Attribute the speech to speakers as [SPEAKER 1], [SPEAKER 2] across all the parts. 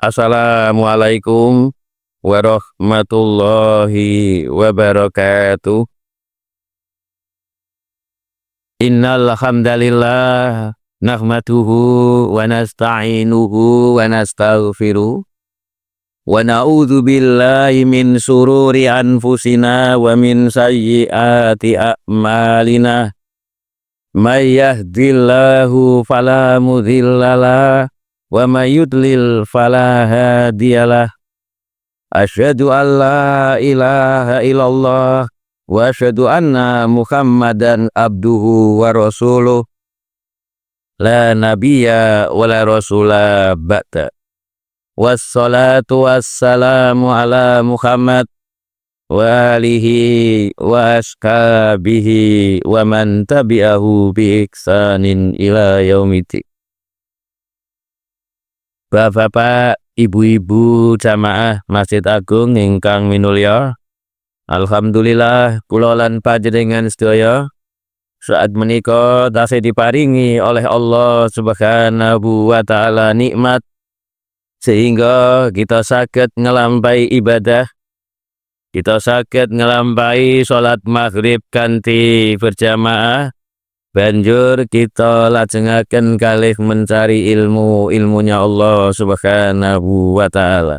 [SPEAKER 1] Assalamualaikum warahmatullahi wabarakatuh. Innal hamdalillah nahmaduhu wa nasta'inuhu wa nastaghfiruh wa na'udzu billahi min sururi anfusina wa min sayyiati a'malina. May yahdihillahu fala mudhillalah wa may yudlil fala hadiyalah. Asyhadu an la ilaha illallah wa asyhadu anna Muhammadan abduhu wa rasuluh. La nabiyya wa la rasula ba'da. Wassalatu wassalamu ala Muhammad wa alihi wa ashabihi wa man tabi'ahu bi ihsanin ila yaumidin. Bapak-bapak, ibu-ibu jamaah Masjid Agung ingkang minulya, alhamdulillah kula lan panjenengan sedaya saat menika tasih diparingi oleh Allah Subhanahu wa taala nikmat sehingga kita saged ngelampahi ibadah, kita saged ngelampahi salat maghrib kanthi berjamaah. Banjur kita lajengaken kalih mencari ilmunya Allah Subhanahu wa taala.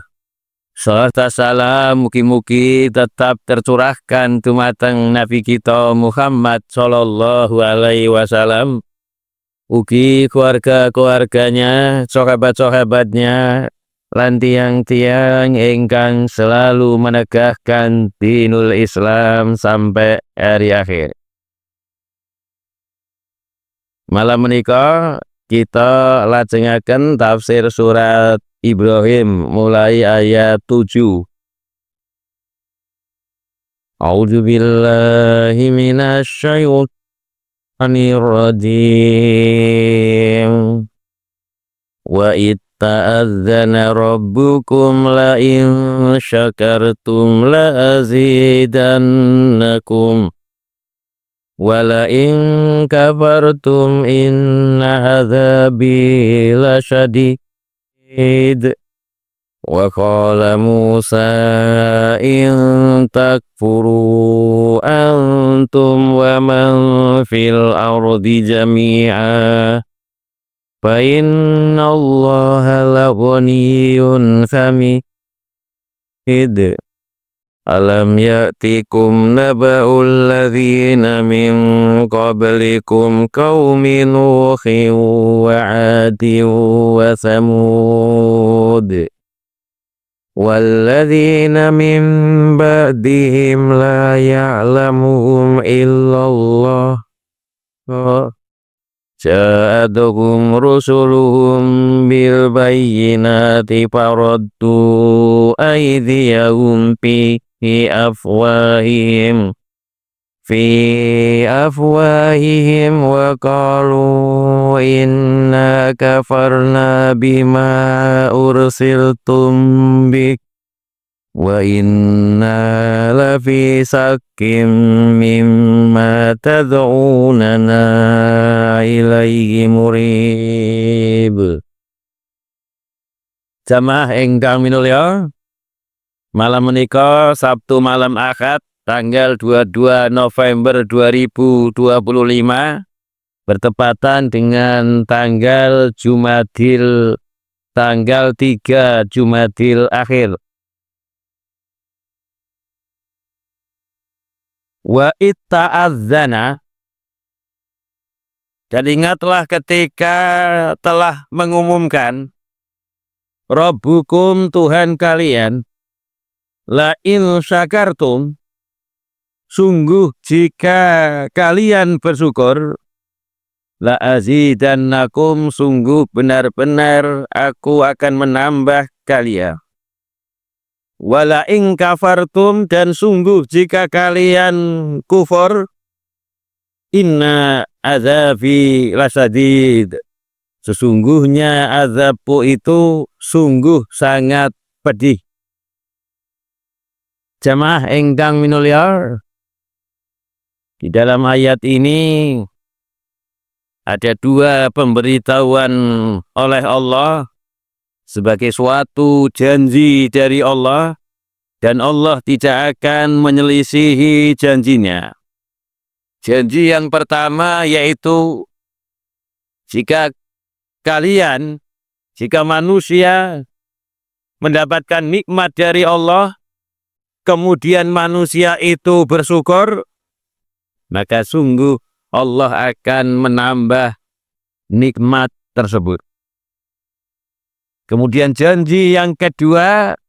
[SPEAKER 1] Salat salam mugi-mugi tetap tercurahkan dumateng Nabi kita Muhammad sallallahu alaihi wasallam, ugi keluarga-keluarganya, sahabat-sahabatnya, lan tiang-tiang ingkang selalu menegakkan dinul Islam sampai hari akhir. Malam menika kita lajengaken tafsir surat Ibrahim mulai ayat 7. A'udzu billahi minasy syaithanir rajim. Wa itta'adzana rabbukum la in syakartum la azidannakum wala in kafartum inna adzabi lasyadid. Wa qala Musa in takfuru antum wa man fil ardi jami'a fa inna Allaha laghaniyyun hamid. Alam ya'tikum naba'ul ladzina min qablikum qaumi Nuhin wa 'adin wa Thamud walladzina min ba'dihim la ya'lamuhum illallah ja'atuhum rusuluhum bil bayyinati faraddu aydiyahum fi afwahihim wa qalu inna kafarna bima ursiltum bih wa inna lafi sakkim mimma tad'unana ilaihi murib. Jamaah ingkang minulya, malam menika Sabtu malam Ahad tanggal 22 November 2025 bertepatan dengan tanggal 3 Jumadil Akhir. Wa itta'adzana, dan ingatlah ketika telah mengumumkan Rabbukum Tuhan kalian, la in syakartum, sungguh jika kalian bersyukur, la azidannakum, sungguh benar-benar aku akan menambah kalian. Wala in kafartum, dan sungguh jika kalian kufur, inna azabi lasyadid, sesungguhnya azabku itu sungguh sangat pedih. Jamaah ingkang minulya, di dalam ayat ini ada dua pemberitahuan oleh Allah sebagai suatu janji dari Allah, dan Allah tidak akan menyelisihi janjinya. Janji yang pertama yaitu jika manusia mendapatkan nikmat dari Allah, kemudian manusia itu bersyukur, maka sungguh Allah akan menambah nikmat tersebut. Kemudian janji yang kedua,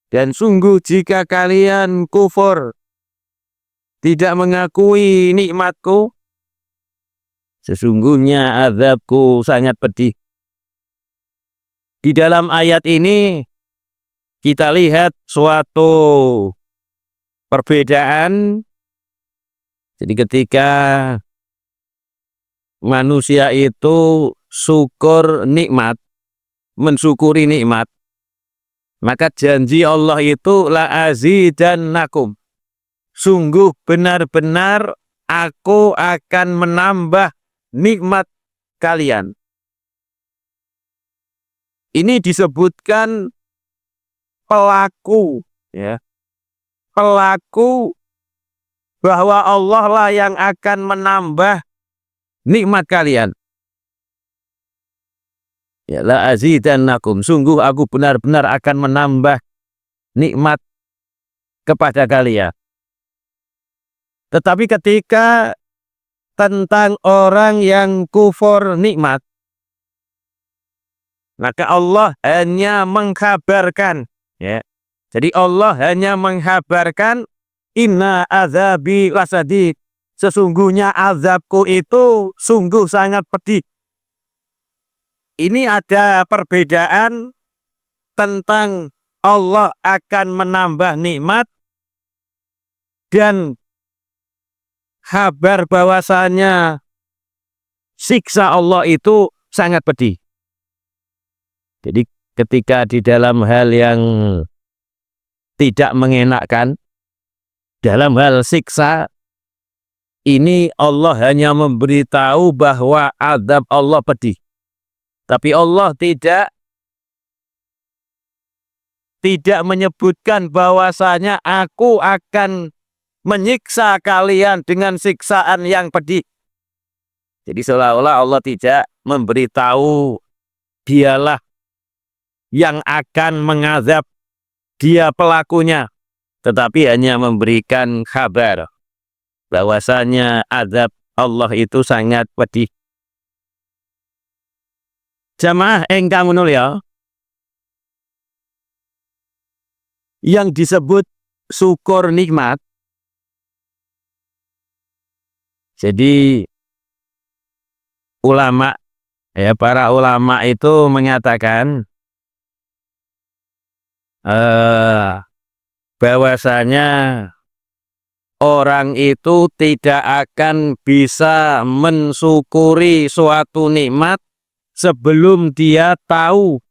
[SPEAKER 1] dan sungguh jika kalian kufur, tidak mengakui nikmatku, sesungguhnya azabku sangat pedih. Di dalam ayat ini kita lihat suatu perbedaan. Jadi ketika manusia itu mensyukuri nikmat, maka janji Allah itu la azidannakum. Sungguh benar-benar aku akan menambah nikmat kalian. Ini disebutkan pelaku, ya. Pelaku bahwa Allah lah yang akan menambah nikmat kalian. Ya, la azidannakum. Sungguh aku benar-benar akan menambah nikmat kepada kalian. Tetapi ketika tentang orang yang kufur nikmat, maka Allah hanya mengkabarkan, ya. Jadi Allah hanya mengkabarkan inna azabi lasadid. Sesungguhnya azabku itu sungguh sangat pedih. Ini ada perbedaan tentang Allah akan menambah nikmat dan kabar bahwasanya siksa Allah itu sangat pedih. Jadi ketika di dalam hal yang tidak mengenakkan, dalam hal siksa, ini Allah hanya memberitahu bahwa azab Allah pedih. Tapi Allah tidak menyebutkan bahwasanya aku akan menyiksa kalian dengan siksaan yang pedih. Jadi seolah-olah Allah tidak memberitahu dialah yang akan mengazab, dia pelakunya, tetapi hanya memberikan kabar bahwasanya azab Allah itu sangat pedih. Jamaah engkang mulia, yang disebut syukur nikmat, jadi ulama, ya, para ulama itu mengatakan bahwasanya orang itu tidak akan bisa mensyukuri suatu nikmat sebelum dia tahu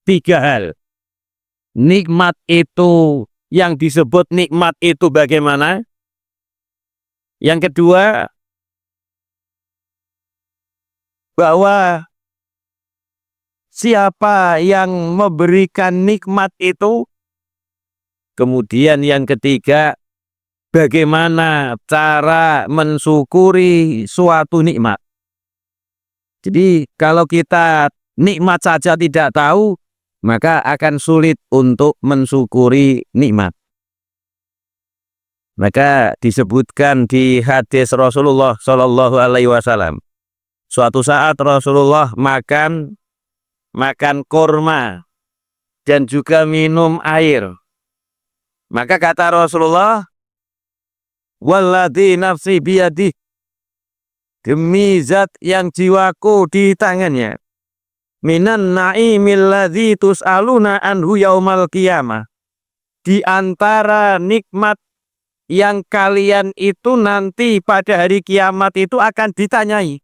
[SPEAKER 1] tiga hal. Nikmat itu, yang disebut nikmat itu bagaimana? Yang kedua, bahwa siapa yang memberikan nikmat itu. Kemudian yang ketiga, bagaimana cara mensyukuri suatu nikmat. Jadi kalau kita nikmat saja tidak tahu, maka akan sulit untuk mensyukuri nikmat. Maka disebutkan di hadis Rasulullah Shallallahu Alaihi Wasallam, suatu saat Rasulullah makan kurma dan juga minum air. Maka kata Rasulullah, walladzi nafsi biyadih, demi zat yang jiwaku di tangannya, minan na'imil ladzi tus'aluna anhu yaumal qiyamah, di antara nikmat yang kalian itu nanti pada hari kiamat itu akan ditanyai.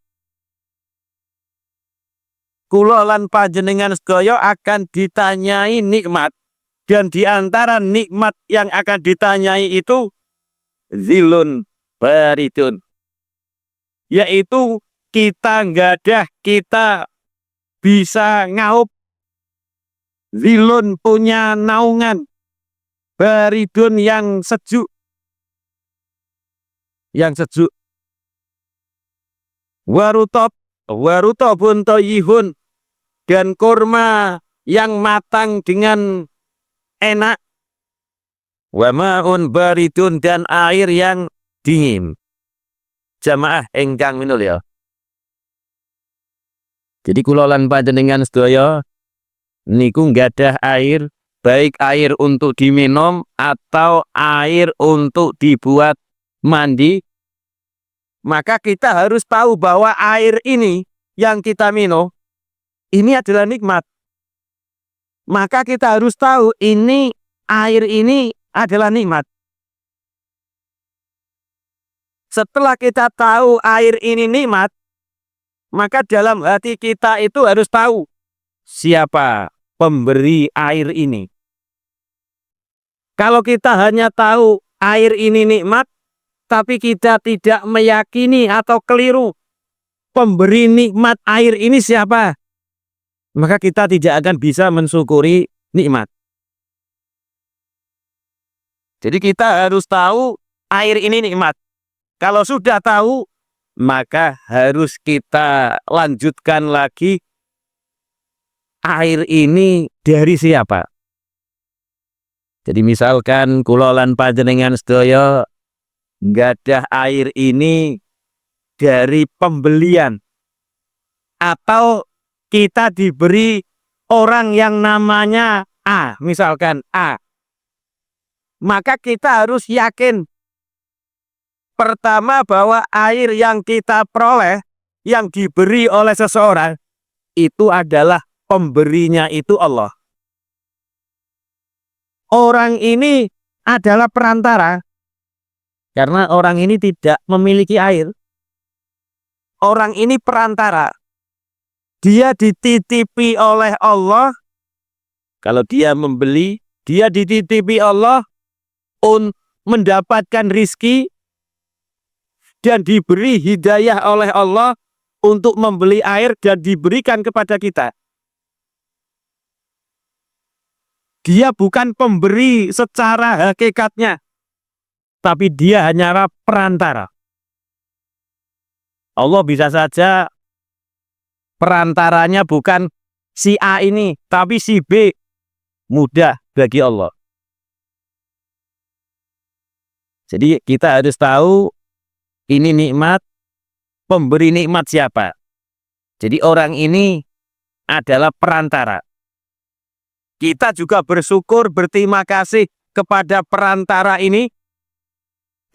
[SPEAKER 1] Kula lan panjenengan sedaya akan ditanyai nikmat, dan di antara nikmat yang akan ditanyai itu zilun baridun, yaitu kita nggadah, kita bisa ngaup zilun punya naungan, baridun yang sejuk, warutobun toyihun, dan kurma yang matang dengan enak, wamaun baridun, dan air yang dingin. Jamaah engkang minul ya. Jadi kula lan panjenengan sedaya niku nggadah air, baik air untuk diminum atau air untuk dibuat mandi, maka kita harus tahu bahwa air ini yang kita minum ini adalah nikmat. Maka kita harus tahu air ini adalah nikmat. Setelah kita tahu air ini nikmat, maka dalam hati kita itu harus tahu siapa pemberi air ini. Kalau kita hanya tahu air ini nikmat, tapi kita tidak meyakini atau keliru pemberi nikmat air ini siapa, maka kita tidak akan bisa mensyukuri nikmat. Jadi kita harus tahu air ini nikmat. Kalau sudah tahu, maka harus kita lanjutkan lagi, air ini dari siapa. Jadi misalkan kula lan panjenengan sedaya nggadah air ini dari pembelian, atau kita diberi orang yang namanya A, misalkan A, maka kita harus yakin pertama bahwa air yang kita peroleh, yang diberi oleh seseorang, itu adalah pemberinya itu Allah. Orang ini adalah perantara, karena orang ini tidak memiliki air. Orang ini perantara. Dia dititipi oleh Allah. Kalau dia membeli, dia dititipi Allah untuk mendapatkan rizki, dan diberi hidayah oleh Allah untuk membeli air dan diberikan kepada kita. Dia bukan pemberi secara hakikatnya, tapi dia hanyalah perantara. Allah bisa saja perantaranya bukan si A ini, tapi si B. Mudah bagi Allah. Jadi kita harus tahu ini nikmat, pemberi nikmat siapa. Jadi orang ini adalah perantara. Kita juga bersyukur, berterima kasih kepada perantara ini,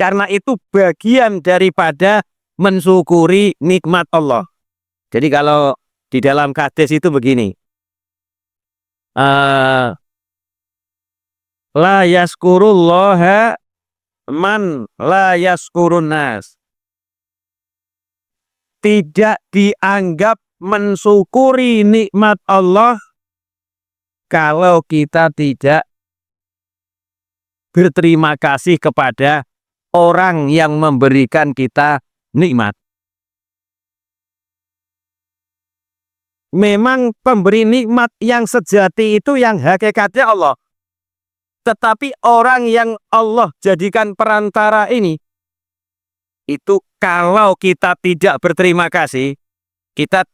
[SPEAKER 1] karena itu bagian daripada mensyukuri nikmat Allah. Jadi kalau di dalam hadis itu begini, la yaskurullaha man la yaskurun nas. Tidak dianggap mensyukuri nikmat Allah kalau kita tidak berterima kasih kepada orang yang memberikan kita nikmat. Memang pemberi nikmat yang sejati itu yang hakikatnya Allah. Tetapi orang yang Allah jadikan perantara ini, itu kalau kita tidak berterima kasih, kita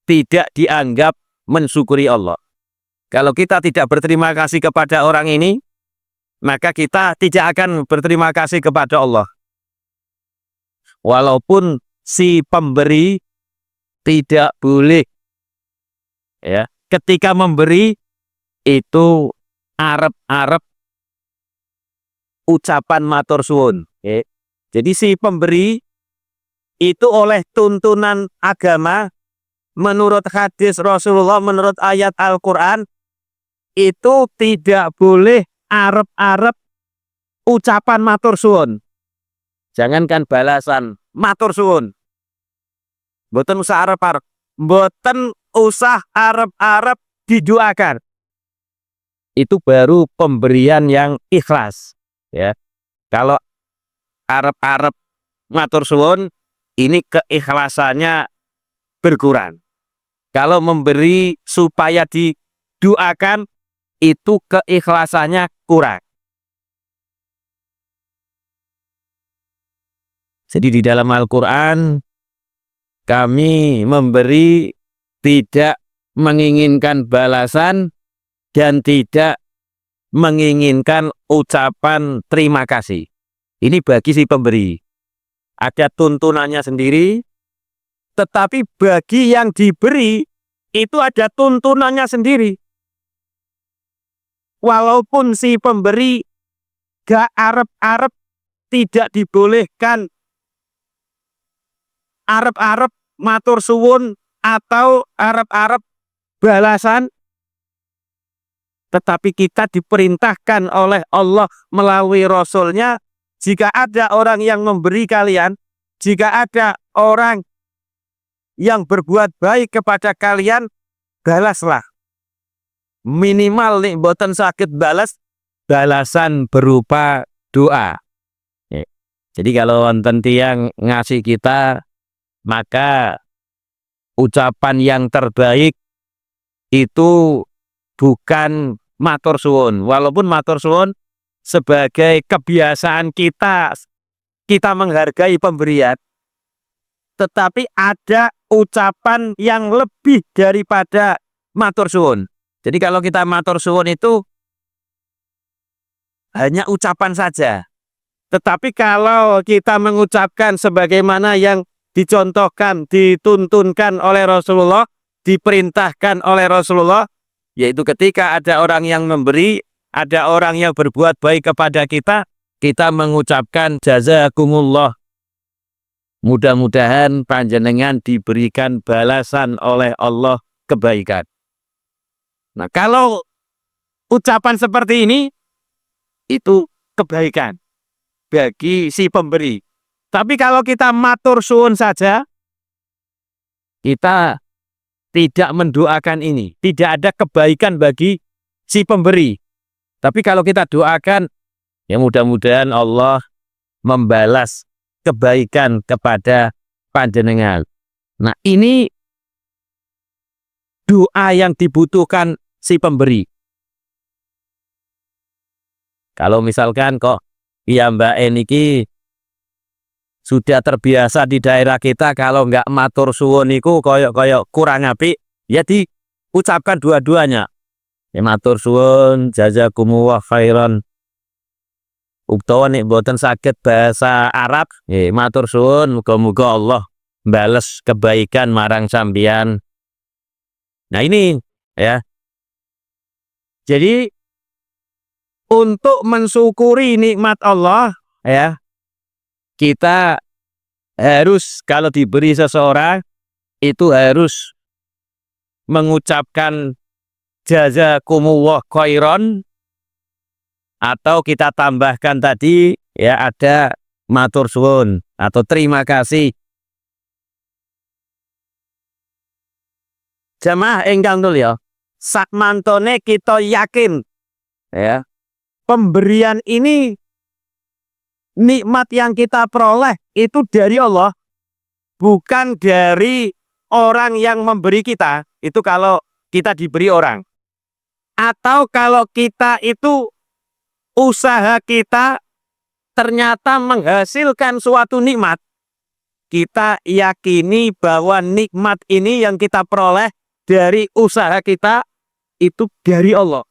[SPEAKER 1] tidak dianggap mensyukuri Allah. Kalau kita tidak berterima kasih kepada orang ini, maka kita tidak akan berterima kasih kepada Allah. Walaupun si pemberi tidak boleh, ya, ketika memberi itu arep ucapan matur suwun. Okay. Jadi si pemberi itu oleh tuntunan agama, menurut hadis Rasulullah, menurut ayat Al-Quran, itu tidak boleh arep ucapan matur suwun. Jangankan balasan, matur suwun. Mboten usah arep-arep, mboten usah arep-arep didoakan. Itu baru pemberian yang ikhlas, ya. Kalau arep-arep matur suwun, ini keikhlasannya berkurang. Kalau memberi supaya doakan itu keikhlasannya kurang. Jadi di dalam Al-Quran kami memberi tidak menginginkan balasan dan tidak menginginkan ucapan terima kasih. Ini bagi si pemberi. Ada tuntunannya sendiri, tetapi bagi yang diberi itu ada tuntunannya sendiri. Walaupun si pemberi gak arep-arep, tidak dibolehkan arep-arep matur suwun atau arep-arep balasan, tetapi kita diperintahkan oleh Allah melalui Rasul-Nya, jika ada orang yang memberi kalian, jika ada orang yang berbuat baik kepada kalian, balaslah. Minimal nih boten sakit balas, balasan berupa doa. Jadi kalau wonten tiyang ngasih kita, maka ucapan yang terbaik itu bukan matur suwun. Walaupun matur suwun sebagai kebiasaan kita menghargai pemberian, tetapi ada ucapan yang lebih daripada matur suwun. Jadi kalau kita matur suwun itu hanya ucapan saja. Tetapi kalau kita mengucapkan sebagaimana yang dicontohkan, dituntunkan oleh Rasulullah, diperintahkan oleh Rasulullah, yaitu ketika ada orang yang memberi, ada orang yang berbuat baik kepada kita, kita mengucapkan jazakumullah. Mudah-mudahan panjenengan diberikan balasan oleh Allah kebaikan. Nah, kalau ucapan seperti ini, itu kebaikan bagi si pemberi. Tapi kalau kita matur suwun saja, kita tidak mendoakan ini. Tidak ada kebaikan bagi si pemberi. Tapi kalau kita doakan, ya mudah-mudahan Allah membalas kebaikan kepada panjenengan. Nah, ini doa yang dibutuhkan si pemberi. Kalau misalkan kok ya Mbak Eniki sudah terbiasa di daerah kita, kalau nggak matur suwun niku koyok kurang apik, ya diucapkan dua-duanya. Ya matur suwun, jazakumullah khairan. Utawa nek boten saged bahasa Arab, ya matur suwun, muga-muga Allah bales kebaikan marang sampeyan. Nah ini ya. Jadi untuk mensyukuri nikmat Allah, ya, kita harus kalau diberi seseorang itu harus mengucapkan jazakumullah khairan, atau kita tambahkan tadi ya ada matur suwun atau terima kasih. Jamaah ingkang mulya, sakmantone kita yakin ya, pemberian ini, nikmat yang kita peroleh itu dari Allah, bukan dari orang yang memberi kita. Itu kalau kita diberi orang. Atau kalau kita itu usaha kita ternyata menghasilkan suatu nikmat, kita yakini bahwa nikmat ini yang kita peroleh dari usaha kita itu dari Allah,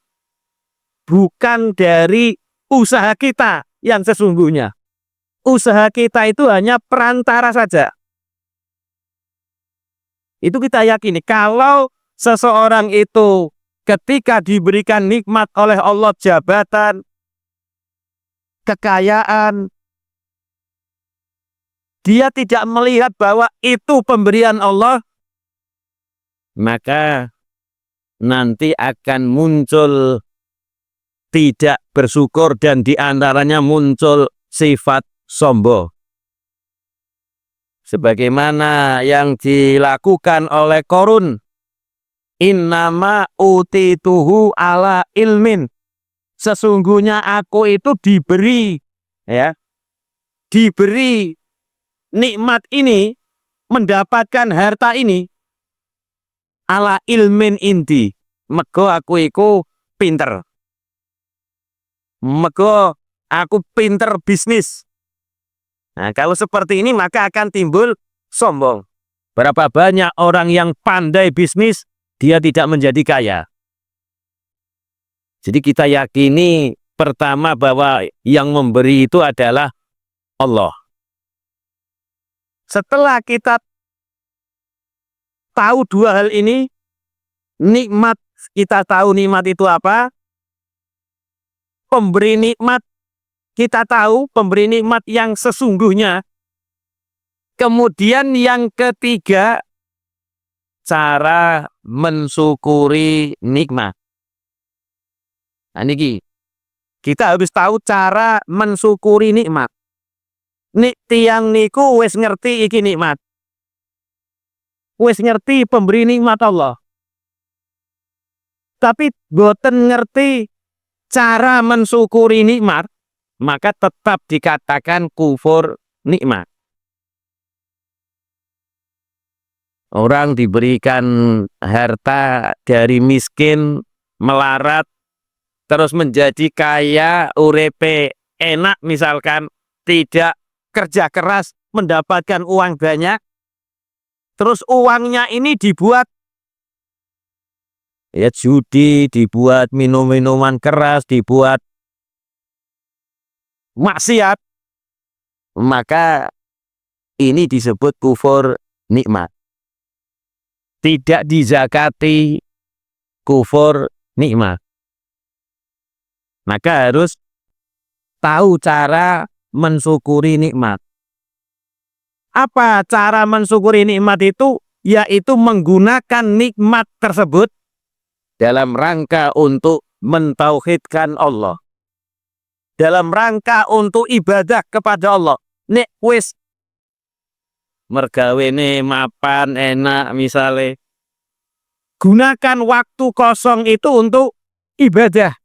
[SPEAKER 1] bukan dari usaha kita yang sesungguhnya. Usaha kita itu hanya perantara saja. Itu kita yakini. Kalau seseorang itu ketika diberikan nikmat oleh Allah, jabatan, kekayaan, dia tidak melihat bahwa itu pemberian Allah, maka nanti akan muncul tidak bersyukur dan diantaranya muncul sifat sombong. Sebagaimana yang dilakukan oleh Qarun, innama utituhu ala ilmin, sesungguhnya aku itu diberi ya, diberi nikmat ini, mendapatkan harta ini ala ilmin inti, Mergo aku iku pinter. Mergo aku pinter bisnis. Nah, kalau seperti ini maka akan timbul sombong. Berapa banyak orang yang pandai bisnis, dia tidak menjadi kaya. Jadi kita yakini pertama bahwa yang memberi itu adalah Allah. Setelah kita tahu dua hal ini, nikmat, kita tahu nikmat itu apa, pemberi nikmat, kita tahu pemberi nikmat yang sesungguhnya. Kemudian yang ketiga, cara mensyukuri nikmat. Nah, niki kita harus tahu cara mensyukuri nikmat. Tiang niku wis ngerti iki nikmat. Wis ngerti pemberi nikmat Allah. Tapi boten ngerti cara mensyukuri nikmat, maka tetap dikatakan kufur nikmat. Orang diberikan harta dari miskin, melarat, terus menjadi kaya, urepe enak misalkan, tidak kerja keras, mendapatkan uang banyak, terus uangnya ini dibuat ya judi, dibuat minum-minuman keras, dibuat maksiat, maka ini disebut kufur nikmat. Tidak dizakati, kufur nikmat. Maka harus tahu cara mensyukuri nikmat. Apa cara mensyukuri nikmat itu? Yaitu menggunakan nikmat tersebut dalam rangka untuk mentauhidkan Allah. Dalam rangka untuk ibadah kepada Allah. Nek wis mergawene mapan enak misalnya, gunakan waktu kosong itu untuk ibadah,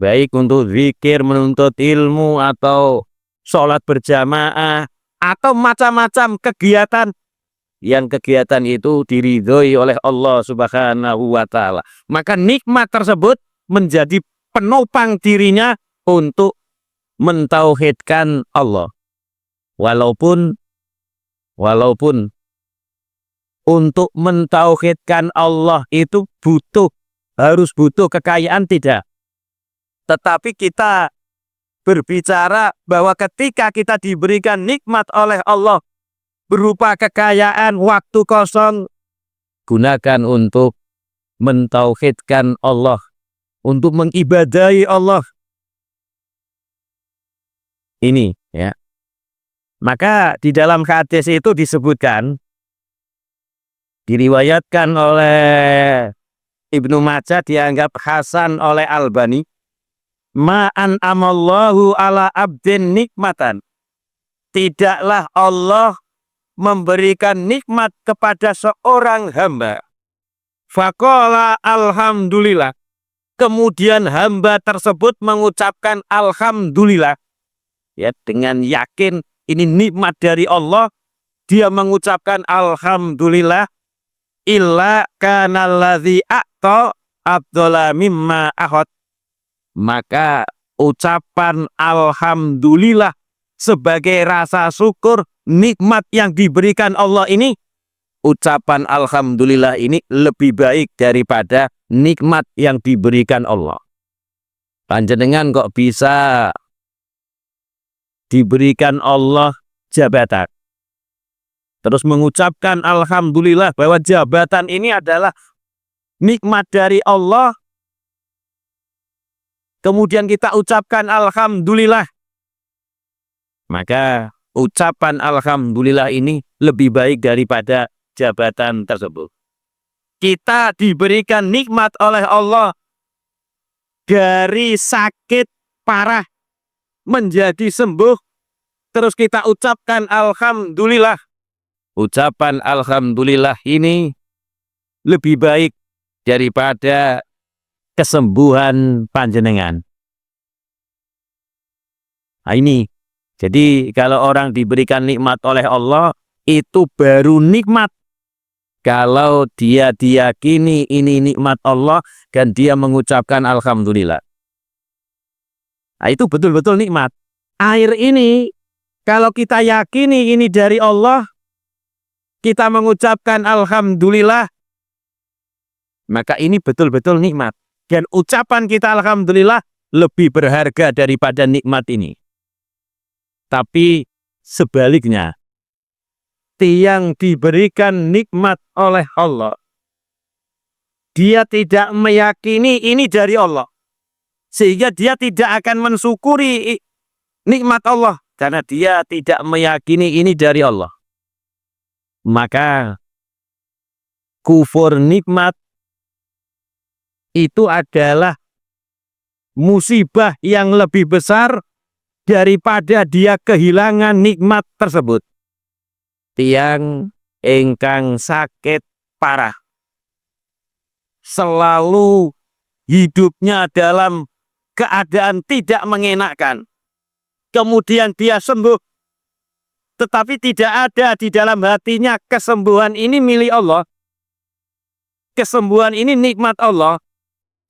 [SPEAKER 1] baik untuk zikir, menuntut ilmu, atau sholat berjamaah, atau macam-macam kegiatan yang kegiatan itu diridhoi oleh Allah Subhanahu wa Ta'ala. Maka nikmat tersebut menjadi penopang dirinya untuk mentauhidkan Allah. Walaupun untuk mentauhidkan Allah itu harus butuh kekayaan, tidak. Tetapi kita berbicara bahwa ketika kita diberikan nikmat oleh Allah berupa kekayaan, waktu kosong, gunakan untuk mentauhidkan Allah, untuk mengibadahi Allah. Ini ya. Maka di dalam hadis itu disebutkan, diriwayatkan oleh Ibnu Majah, dianggap hasan oleh Albani, ma'an amallahu ala abdin nikmatan. Tidaklah Allah memberikan nikmat kepada seorang hamba. Faqala alhamdulillah. Kemudian hamba tersebut mengucapkan alhamdulillah. Ya, dengan yakin ini nikmat dari Allah, dia mengucapkan alhamdulillah, illa kanalladzi a'ta afdhala mimma ahad. Maka ucapan alhamdulillah sebagai rasa syukur nikmat yang diberikan Allah ini, ucapan alhamdulillah ini lebih baik daripada nikmat yang diberikan Allah. Panjenengan kok bisa diberikan Allah jabatan, terus mengucapkan alhamdulillah bahwa jabatan ini adalah nikmat dari Allah, kemudian kita ucapkan alhamdulillah, maka ucapan alhamdulillah ini lebih baik daripada jabatan tersebut. Kita diberikan nikmat oleh Allah dari sakit parah menjadi sembuh, terus kita ucapkan alhamdulillah. Ucapan alhamdulillah ini lebih baik daripada kesembuhan panjenengan. Nah, ini jadi kalau orang diberikan nikmat oleh Allah, itu baru nikmat. kalau dia diyakini ini nikmat Allah dan dia mengucapkan alhamdulillah. Nah, itu betul-betul nikmat. Air ini kalau kita yakini ini dari Allah, kita mengucapkan alhamdulillah, maka ini betul-betul nikmat. Dan ucapan kita alhamdulillah lebih berharga daripada nikmat ini. Tapi sebaliknya, yang diberikan nikmat oleh Allah, dia tidak meyakini ini dari Allah, sehingga dia tidak akan mensyukuri nikmat Allah karena dia tidak meyakini ini dari Allah. Maka kufur nikmat itu adalah musibah yang lebih besar daripada dia kehilangan nikmat tersebut. Tiang ingkang sakit parah, selalu hidupnya dalam keadaan tidak mengenakkan, kemudian dia sembuh, tetapi tidak ada di dalam hatinya kesembuhan ini milik Allah, kesembuhan ini nikmat Allah,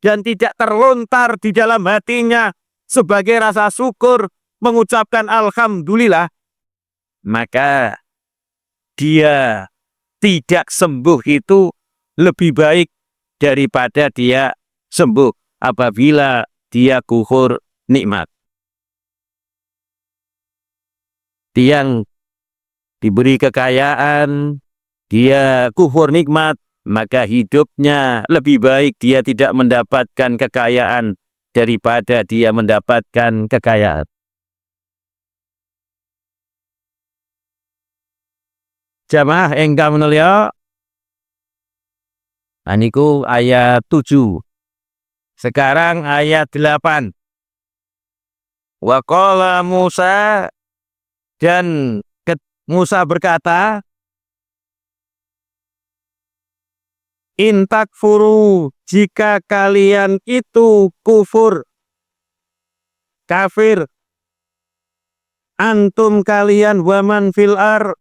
[SPEAKER 1] dan tidak terlontar di dalam hatinya sebagai rasa syukur mengucapkan alhamdulillah, maka dia tidak sembuh itu lebih baik daripada dia sembuh apabila dia kufur nikmat. Tiang diberi kekayaan, dia kufur nikmat, maka hidupnya lebih baik dia tidak mendapatkan kekayaan daripada dia mendapatkan kekayaan. Jamaah engkang menelia, aniku ayat 7. Sekarang ayat 8. Wa qala Musa, dan Musa berkata, in takfuru, jika kalian itu kufur, kafir, antum kalian waman fil ar,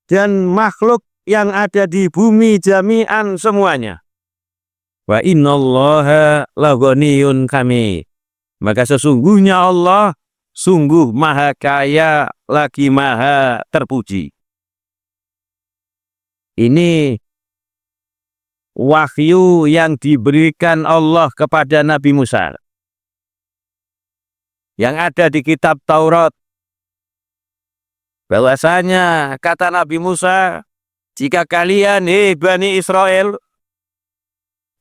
[SPEAKER 1] dan makhluk yang ada di bumi jami'an semuanya. Wa innallaha laghaniyun hamid. Maka sesungguhnya Allah sungguh maha kaya lagi maha terpuji. Ini wahyu yang diberikan Allah kepada Nabi Musa, yang ada di kitab Taurat. Bahwasanya kata Nabi Musa, jika kalian Bani Israel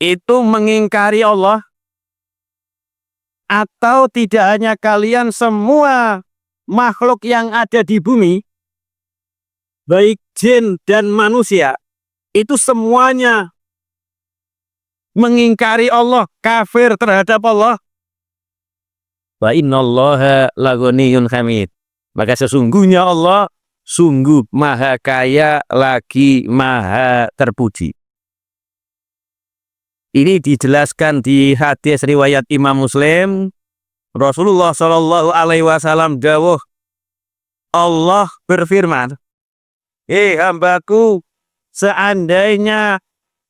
[SPEAKER 1] itu mengingkari Allah, atau tidak hanya kalian, semua makhluk yang ada di bumi, baik jin dan manusia, itu semuanya mengingkari Allah, kafir terhadap Allah. Wa innallaha laghaniyun hamid. Maka sesungguhnya Allah sungguh maha kaya lagi maha terpuji. Ini dijelaskan di hadis riwayat Imam Muslim. Rasulullah Shallallahu Alaihi Wasallam dawuh, Allah berfirman, hambaku, seandainya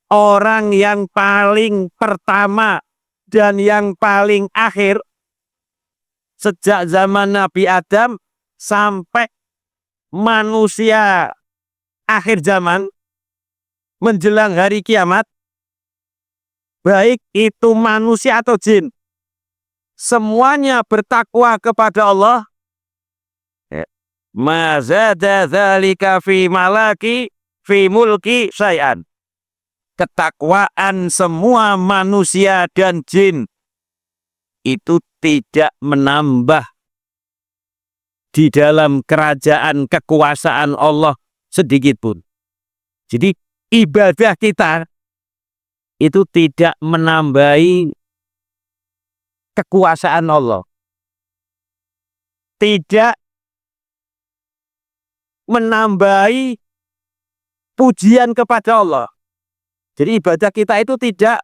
[SPEAKER 1] orang yang paling pertama dan yang paling akhir sejak zaman Nabi Adam sampai manusia akhir zaman menjelang hari kiamat, baik itu manusia atau jin, semuanya bertakwa kepada Allah, ma zada dzalika fi malaki fi mulki syai'an. Ketakwaan semua manusia dan jin itu tidak menambah di dalam kerajaan kekuasaan Allah sedikit pun. Jadi ibadah kita itu tidak menambahi kekuasaan Allah, tidak menambahi pujian kepada Allah. Jadi ibadah kita itu tidak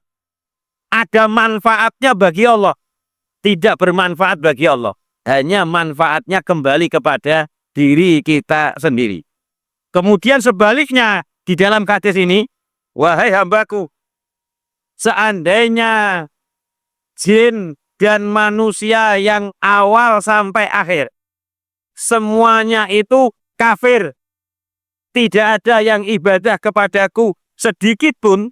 [SPEAKER 1] ada manfaatnya bagi Allah, tidak bermanfaat bagi Allah, hanya manfaatnya kembali kepada diri kita sendiri. Kemudian sebaliknya, di dalam hadis ini wahai hambaku, seandainya jin dan manusia yang awal sampai akhir semuanya itu kafir, tidak ada yang ibadah kepadaku sedikit pun,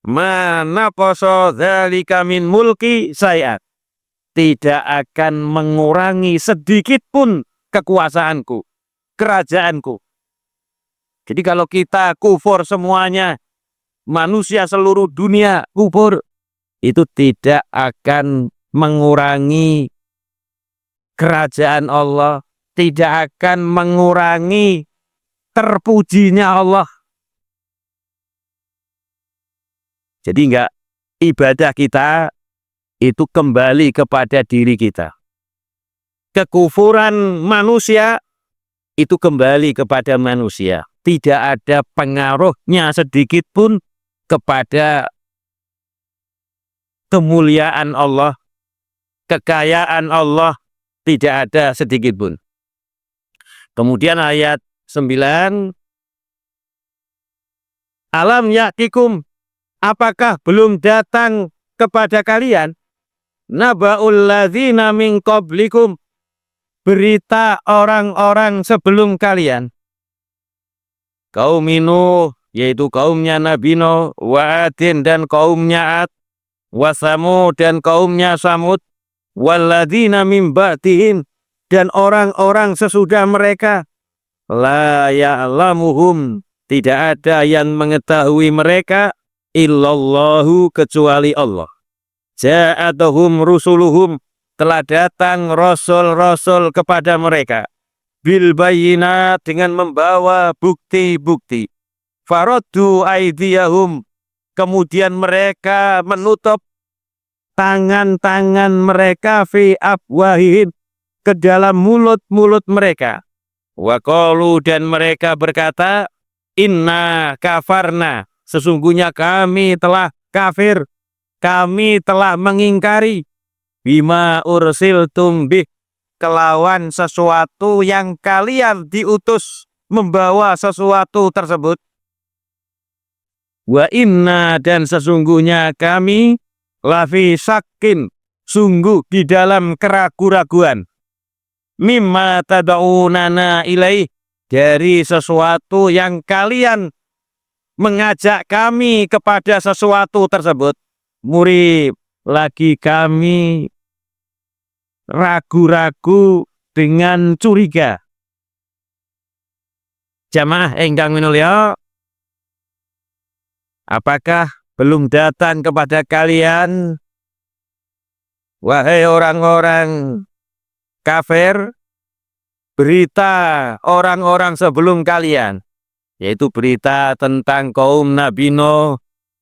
[SPEAKER 1] mana poso dzalika min mulki saya, tidak akan mengurangi sedikit pun kekuasaanku, kerajaanku. Jadi kalau kita kufur semuanya, manusia seluruh dunia kufur, itu tidak akan mengurangi kerajaan Allah, tidak akan mengurangi terpujinya Allah. Jadi enggak, ibadah kita itu kembali kepada diri kita. Kekufuran manusia itu kembali kepada manusia. Tidak ada pengaruhnya sedikit pun kepada kemuliaan Allah, kekayaan Allah, tidak ada sedikit pun. Kemudian ayat 9, alam yakikum, apakah belum datang kepada kalian naba'ul ladzina min qablikum, berita orang-orang sebelum kalian, kaum Nuh, yaitu kaumnya Nabi Nuh, wa Adin dan kaumnya Ad, wa Samud dan kaumnya Samud, walladzina min ba'dihim dan orang-orang sesudah mereka, la ya'lamuhum, tidak ada yang mengetahui mereka illallahu, kecuali Allah. Ja'atuhum rusuluhum, telah datang rasul-rasul kepada mereka, bil bayyinat, dengan membawa bukti-bukti. Faraddu aydiyahum, kemudian mereka menutup tangan-tangan mereka, fi afwahihim, ke dalam mulut-mulut mereka. Wa qalu, dan mereka berkata, inna kafarna, sesungguhnya kami telah kafir, kami telah mengingkari, bima ursiltum bih, kelawan sesuatu yang kalian diutus membawa sesuatu tersebut. Wa inna, dan sesungguhnya kami, lafi syakin, sungguh di dalam keraguan-raguan, mimma tad'unana ilaih, dari sesuatu yang kalian mengajak kami kepada sesuatu tersebut. Murib, lagi kami ragu-ragu dengan curiga. Jamaah ingkang minulya, apakah belum datang kepada kalian, wahai orang-orang kafir, berita orang-orang sebelum kalian, yaitu berita tentang kaum Nabi Nuh,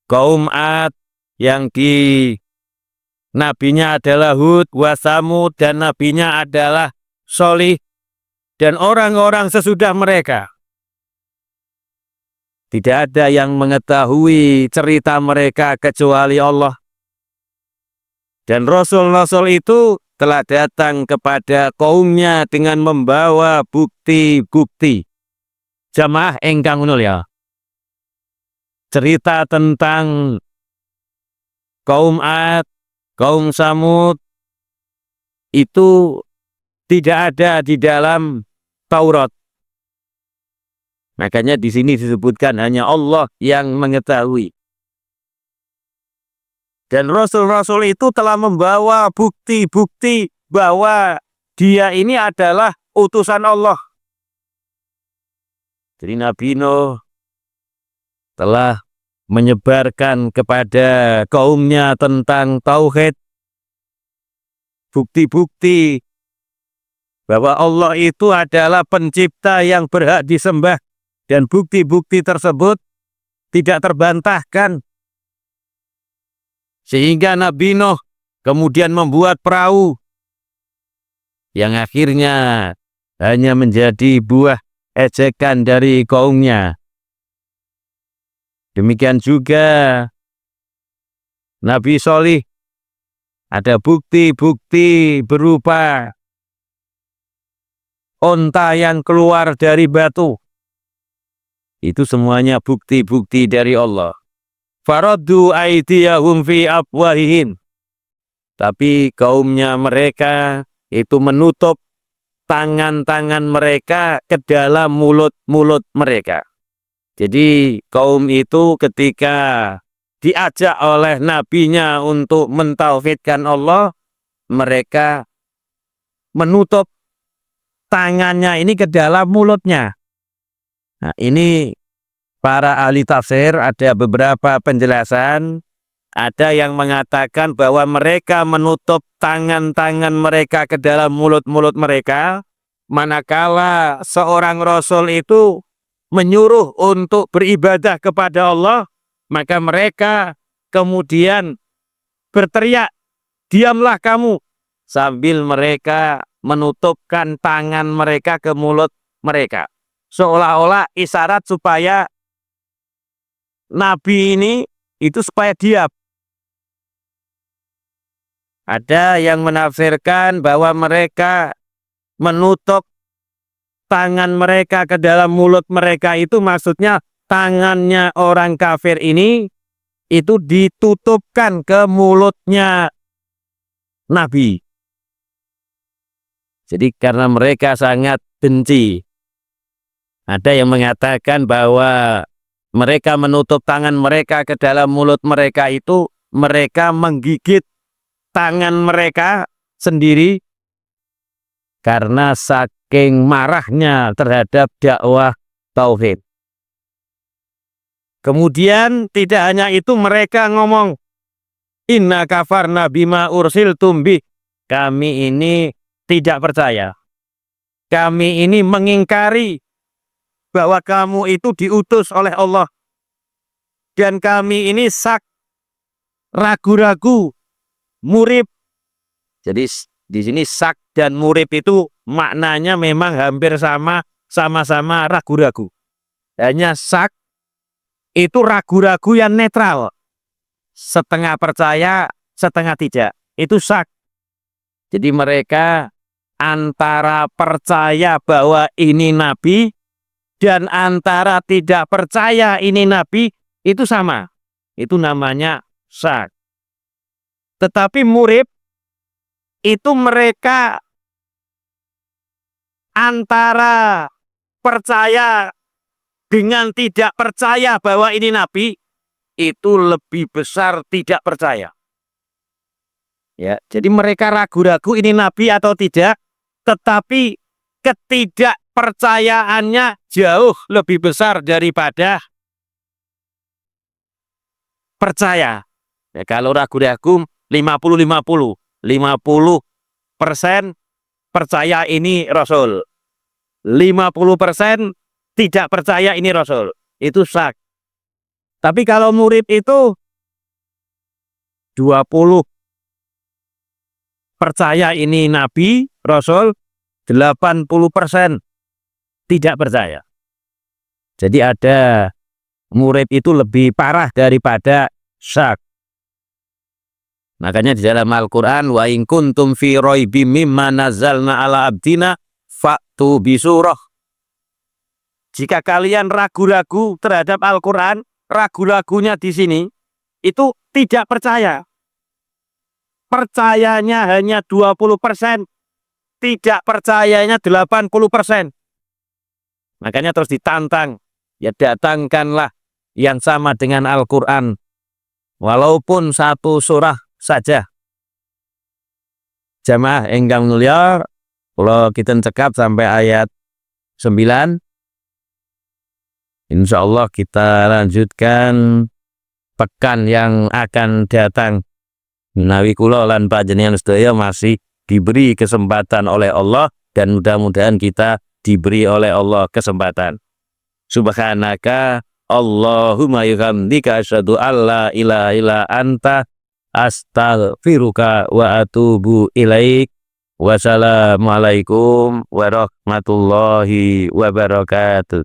[SPEAKER 1] kaum Ad, yang di nabinya adalah Hud, wa Samud, dan nabinya adalah Sholih, dan orang-orang sesudah mereka. Tidak ada yang mengetahui cerita mereka kecuali Allah. Dan rasul-rasul itu telah datang kepada kaumnya dengan membawa bukti-bukti. Jamaah ingkang minulya, cerita tentang kaum Ad, kaum Samud itu tidak ada di dalam Taurat. Makanya di sini disebutkan hanya Allah yang mengetahui. Dan rasul-rasul itu telah membawa bukti-bukti bahwa dia ini adalah utusan Allah. Jadi Nabi Nuh telah menyebarkan kepada kaumnya tentang tauhid, bukti-bukti bahwa Allah itu adalah pencipta yang berhak disembah, dan bukti-bukti tersebut tidak terbantahkan. Sehingga Nabi Nuh kemudian membuat perahu yang akhirnya hanya menjadi buah ejekan dari kaumnya. Demikian juga Nabi Sholih, ada bukti-bukti berupa onta yang keluar dari batu, Itu semuanya bukti-bukti dari Allah. Faraddu aydiyahum fi afwahihim. Tapi kaumnya mereka itu menutup tangan-tangan mereka ke dalam mulut-mulut mereka. Jadi kaum itu ketika diajak oleh nabinya untuk mentauhidkan Allah, mereka menutup tangannya ini ke dalam mulutnya. Nah, ini para ahli tafsir ada beberapa penjelasan. Ada yang mengatakan bahwa mereka menutup tangan-tangan mereka ke dalam mulut-mulut mereka, manakala seorang rasul itu menyuruh untuk beribadah kepada Allah, maka mereka kemudian berteriak, "Diamlah kamu," sambil mereka menutupkan tangan mereka ke mulut mereka. Seolah-olah isyarat supaya Nabi ini itu supaya diam. Ada yang menafsirkan bahwa mereka menutup tangan mereka ke dalam mulut mereka itu maksudnya tangannya orang kafir ini itu ditutupkan ke mulutnya Nabi. Jadi karena mereka sangat benci. Ada yang mengatakan bahwa mereka menutup tangan mereka ke dalam mulut mereka itu mereka menggigit tangan mereka sendiri karena saking marahnya terhadap dakwah tauhid. Kemudian tidak hanya itu, mereka ngomong, "Inna kafarna bima ursiltum bih." Kami ini tidak percaya. Kami ini mengingkari bahwa kamu itu diutus oleh Allah. Dan kami ini ragu-ragu, murib. Jadi di sini sak dan murib itu maknanya memang hampir sama-sama ragu-ragu. Hanya sak itu ragu-ragu yang netral. Setengah percaya, setengah tidak. Itu sak. Jadi mereka antara percaya bahwa ini nabi dan antara tidak percaya ini nabi itu sama. Itu namanya sak. Tetapi murib itu mereka antara percaya dengan tidak percaya bahwa ini nabi, itu lebih besar tidak percaya. Ya, jadi mereka ragu-ragu ini nabi atau tidak, tetapi ketidakpercayaannya jauh lebih besar daripada percaya. Ya, kalau ragu-ragu 50-50. 50% percaya ini Rasul. 50% tidak percaya ini Rasul. Itu sak. Tapi kalau murid itu 20 percaya ini Nabi, Rasul, 80% tidak percaya. Jadi ada murid itu lebih parah daripada syak. Makanya di dalam Al-Quran, wa in kuntum fi raibim mimma nazzalna ala abdina fa'tu bisurah. Jika kalian ragu-ragu terhadap Al-Quran, ragu-ragunya di sini itu tidak percaya. Percayanya hanya 20%, tidak percayanya 80%. Makanya terus ditantang, ya datangkanlah yang sama dengan Al-Quran, walaupun satu surah saja. Jamaah enggang mulia, kalau kita cekap sampai ayat 9, insya Allah kita lanjutkan pekan yang akan datang. Menawi kula lan panjenengan sedaya masih diberi kesempatan oleh Allah, dan mudah-mudahan kita diberi oleh Allah kesempatan. Subhanaka Allahumma yuhamdika asyhadu alla ilaha illa anta astaghfiruka wa atubu ilaik. Wassalamualaikum warahmatullahi wabarakatuh.